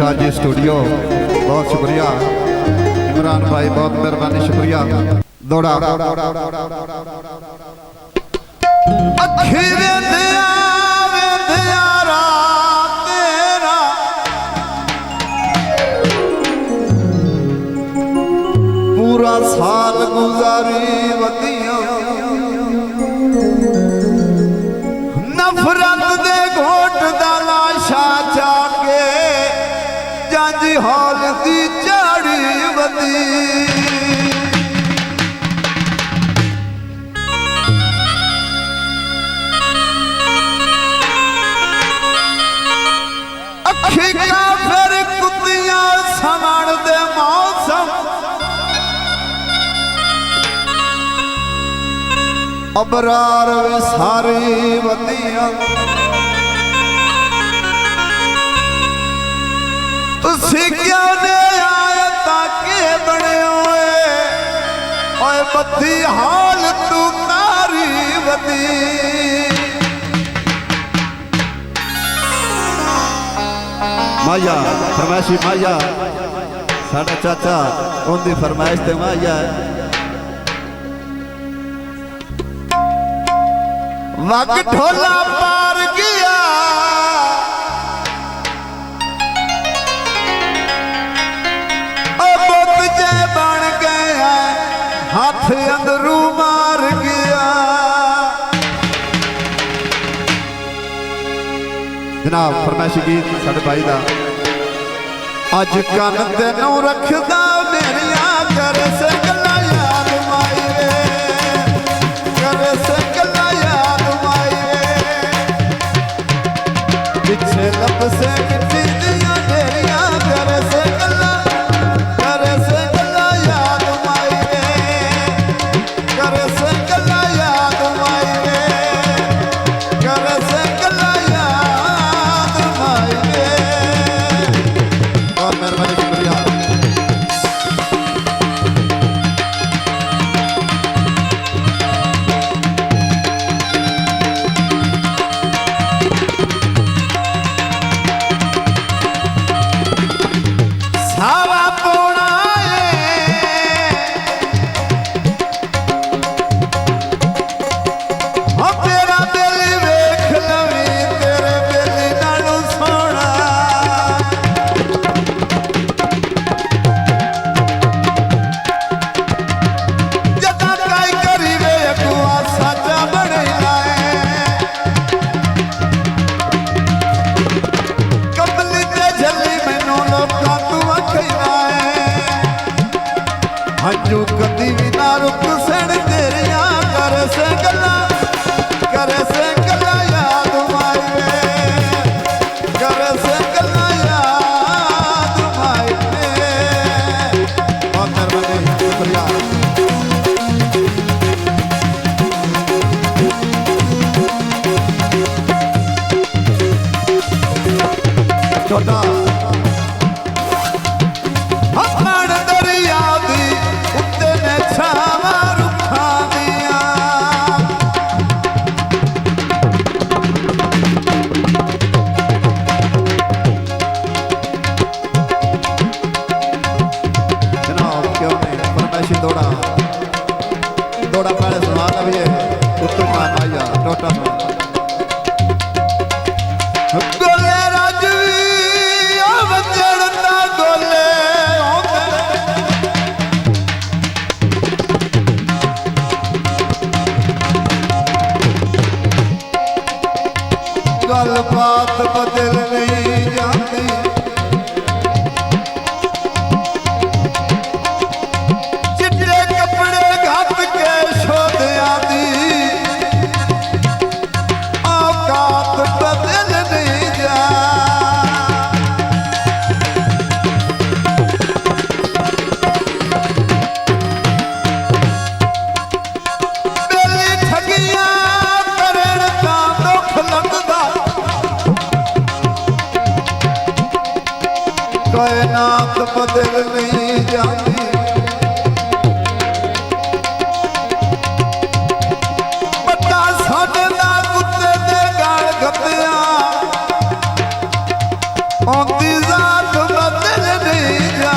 Shah ji studio, बहुत शुक्रिया। इमरान भाई बहुत मेहरबानी, शुक्रिया। दौड़ा पूरा साल गुजारी वदिया नफरत दे घोट दा लाशा जाके जंज हाल दी झाड़ी वदी अखी काफिर कुत्तियां समण दे मौसम अबरार वे सारी वदियां तुसी क्यों ने आयता के बने होए ओए बद्दी हाल तू तारी वदी माया फरमाइशी माया साडा चाचा उनकी फरमाइश ते माया वग ढोला पार गया बुत जे बन गया हाथ अंदरू मार गया जनाब फरमाइशी गीत साडे भाई दा अज कन तेनू रखदा मेरिया कर से गल्लां याद माई रे कर से गल्लां याद माई रे पिछे लब से मिट्टी दियां ढेरिया कर से गल्लां याद माई रे कर से गल्लां याद माई रे कर से गल्लां याद माई रे बहुत मेहरबानी शुक्रिया सावा पोना तेरा दिल वेख लवी तेरे दिल नालों सोना जदा काई करी वे अगुआ साजा बने लाए कबली ते झली मैनू लोकां तू अखिया हजू कदी भी ना रुक सण तेरिया कर से गल्लां याद माई रे कर से गल्लां याद माई रे बहुत मेहरबानी शुक्रिया छोटा अपना दरिया दी उत्ते ने छावा रुखा दिया जनाब क्यों नहीं फरमाइशी दौड़ा पहले सुना भी है उत्तम आया टोटा गोले राजवी गोले गल बात बदल नहीं जाती चिट्टे कपड़े घट के शोधिया दी औकात बदल नहीं जा बेली ठगिया करन दा दुख लगदा कायनात बदल नहीं जाती बता साडे दा कुत्ते दे गाल गत्तिया औंदी जात जा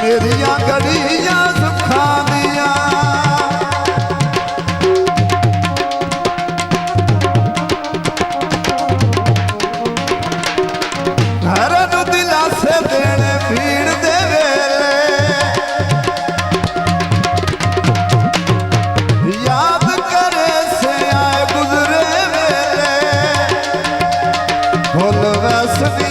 मेरिया घड़ियां सुखा दिया घर नू दिलासे देने भीड़ दे वेले याद करे से आए गुजरे वेले भुल वैसनी